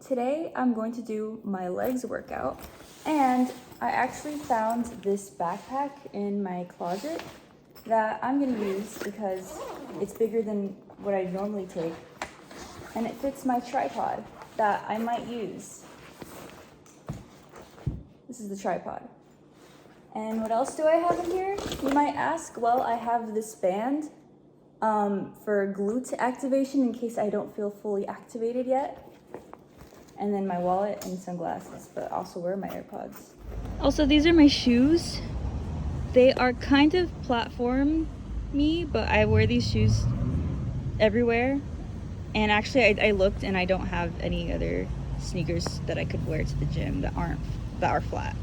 Today I'm going to do my legs workout, and I actually found this backpack in my closet that I'm gonna use because it's bigger than what I normally take, and it fits my tripod that I might use. This is the tripod. And what else do I have in here? You might ask. Well, I have this band for glute activation in case I don't feel fully activated yet. And then my wallet and sunglasses, but also wear my AirPods. Also, these are my shoes. They are kind of platform-y, but I wear these shoes everywhere. And actually, I looked and I don't have any other sneakers that I could wear to the gym that are flat.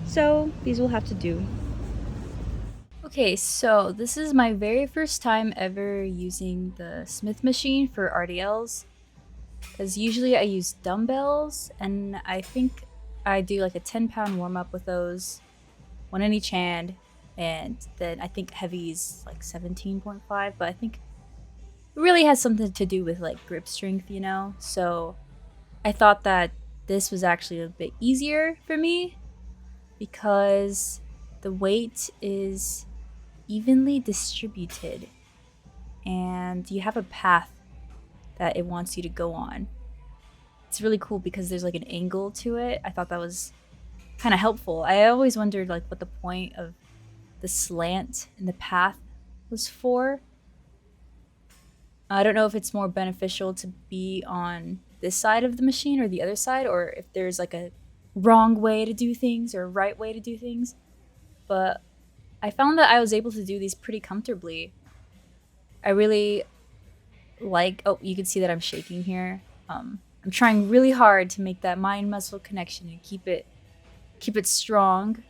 So these will have to do. Okay, so this is my very first time ever using the Smith machine for RDLs. Because usually I use dumbbells, and I think I do like a 10-pound warm-up with those, one in each hand, and then I think heavy's like 17.5, but I think it really has something to do with like grip strength, you know? So I thought that this was actually a bit easier for me because the weight is evenly distributed and you have a path that it wants you to go on. It's really cool because there's like an angle to it. I thought that was kind of helpful. I always wondered like what the point of the slant in the path was for. I don't know if it's more beneficial to be on this side of the machine or the other side, or if there's like a wrong way to do things or a right way to do things. But I found that I was able to do these pretty comfortably. I really like, oh, you can see that I'm shaking here. I'm trying really hard to make that mind muscle connection and keep it strong.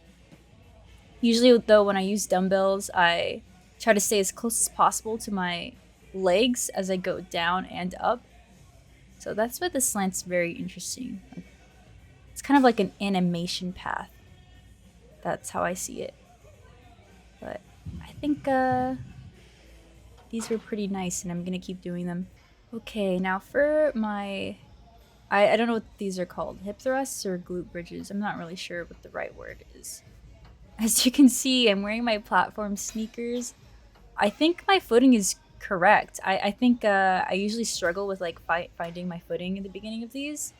Usually though, when I use dumbbells, I try to stay as close as possible to my legs as I go down and up. So that's why the slant's very interesting. It's kind of like an animation path. That's how I see it. But I think these were pretty nice, and I'm gonna keep doing them. Okay, now for my, I don't know what these are called, hip thrusts or glute bridges. I'm not really sure what the right word is. As you can see, I'm wearing my platform sneakers. I think my footing is correct. I think I usually struggle with like finding my footing in the beginning of these.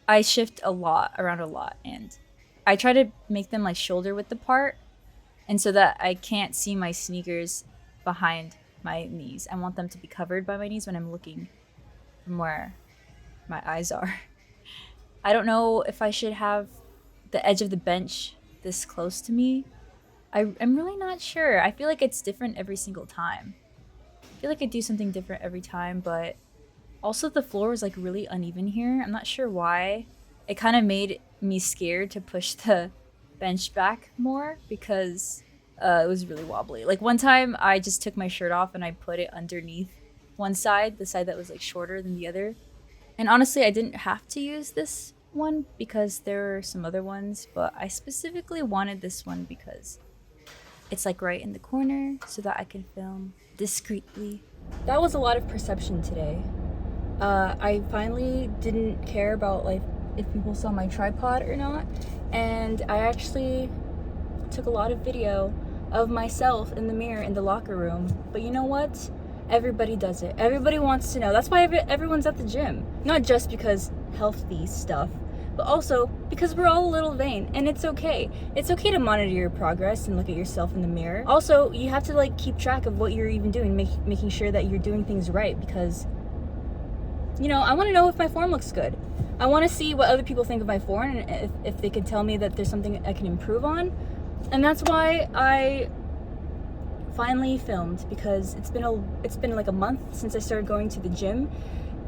I shift around a lot, and I try to make them like shoulder width apart, and so that I can't see my sneakers behind my knees. I want them to be covered by my knees when I'm looking from where my eyes are. I don't know if I should have the edge of the bench this close to me. I'm really not sure. I feel like it's different every single time. I feel like I do something different every time, but also the floor was like really uneven here. I'm not sure why. It kind of made me scared to push the bench back more because it was really wobbly. Like one time I just took my shirt off and I put it underneath one side, the side that was like shorter than the other. And honestly, I didn't have to use this one because there were some other ones, but I specifically wanted this one because it's like right in the corner so that I can film discreetly. That was a lot of perception today. I finally didn't care about like if people saw my tripod or not, and I actually took a lot of video of myself in the mirror in the locker room. But you know what? Everybody does it. Everybody wants to know. That's why everyone's at the gym. Not just because healthy stuff, but also because we're all a little vain, and it's okay. It's okay to monitor your progress and look at yourself in the mirror. Also, you have to like keep track of what you're even doing, making sure that you're doing things right, because you know, I want to know if my form looks good. I want to see what other people think of my form, and if they could tell me that there's something I can improve on. And that's why I finally filmed, because it's been like a month since I started going to the gym,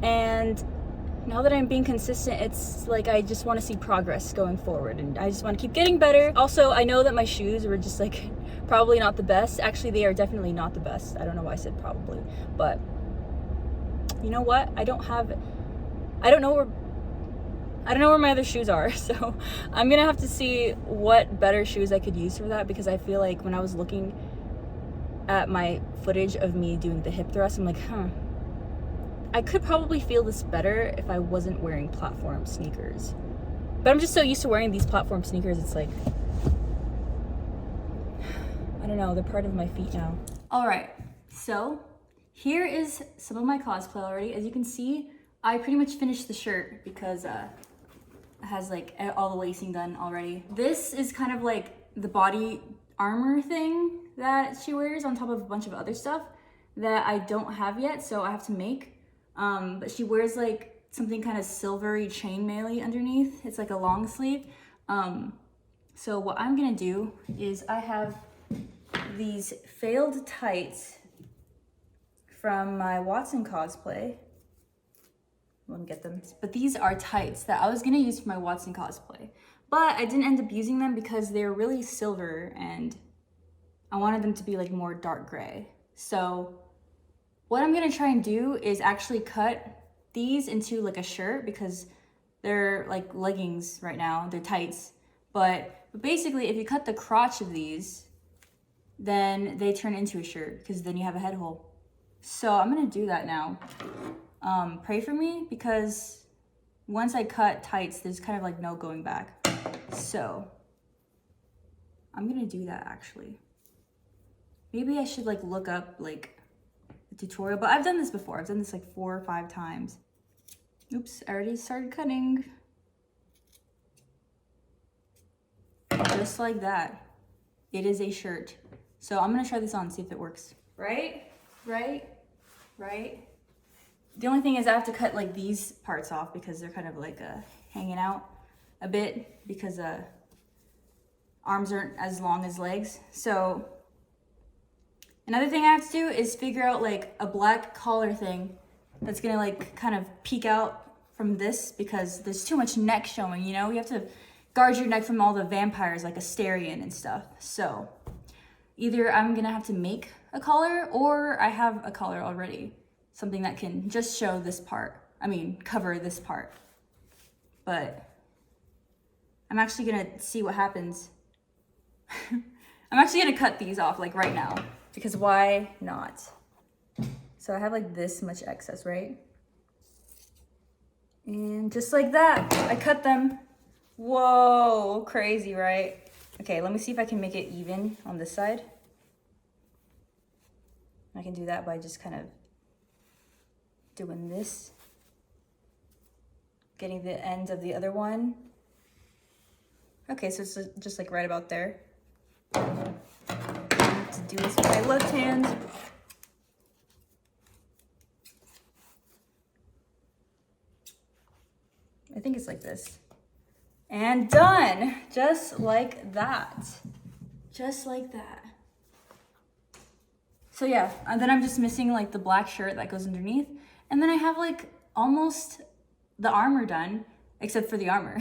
and now that I'm being consistent, it's like I just want to see progress going forward, and I just want to keep getting better. Also, I know that my shoes were just like probably not the best. Actually, they are definitely not the best. I don't know why I said probably, but you know what? I don't know where my other shoes are, so I'm gonna have to see what better shoes I could use for that, because I feel like when I was looking at my footage of me doing the hip thrust, I'm like, I could probably feel this better if I wasn't wearing platform sneakers. But I'm just so used to wearing these platform sneakers, it's like, I don't know, they're part of my feet now. All right, so here is some of my cosplay already. As you can see, I pretty much finished the shirt because it has like all the lacing done already. This is kind of like the body armor thing that she wears on top of a bunch of other stuff that I don't have yet, so I have to make. But she wears like something kind of silvery chainmail-y underneath. It's like a long sleeve. So what I'm gonna do is I have these failed tights from my Watson cosplay. Let me get them. But these are tights that I was gonna use for my Watson cosplay, but I didn't end up using them because they're really silver and I wanted them to be like more dark gray. So what I'm gonna try and do is actually cut these into like a shirt because they're like leggings right now, they're tights. But basically if you cut the crotch of these, then they turn into a shirt because then you have a head hole. So I'm gonna do that now. Pray for me because once I cut tights, there's kind of like no going back. So I'm gonna do that actually. Maybe I should like look up like a tutorial, but I've done this before. I've done this like 4 or 5 times. Oops, I already started cutting. Just like that. It is a shirt. So I'm gonna try this on, see if it works. Right. The only thing is I have to cut like these parts off because they're kind of like hanging out a bit because arms aren't as long as legs. So another thing I have to do is figure out like a black collar thing that's gonna like kind of peek out from this because there's too much neck showing, you know? You have to guard your neck from all the vampires like Asterion and stuff. So either I'm gonna have to make a collar or I have a collar already. Something that can just show this part. I mean, cover this part. But I'm actually gonna see what happens. I'm actually gonna cut these off like right now because why not? So I have like this much excess, right? And just like that, I cut them. Whoa, crazy, right? Okay, let me see if I can make it even on this side. I can do that by just kind of doing this, getting the end of the other one. Okay, so it's just like right about there. I have to do this with my left hand. I think it's like this. And done, just like that. Just like that. So yeah, and then I'm just missing like the black shirt that goes underneath. And then I have like almost the armor done, except for the armor.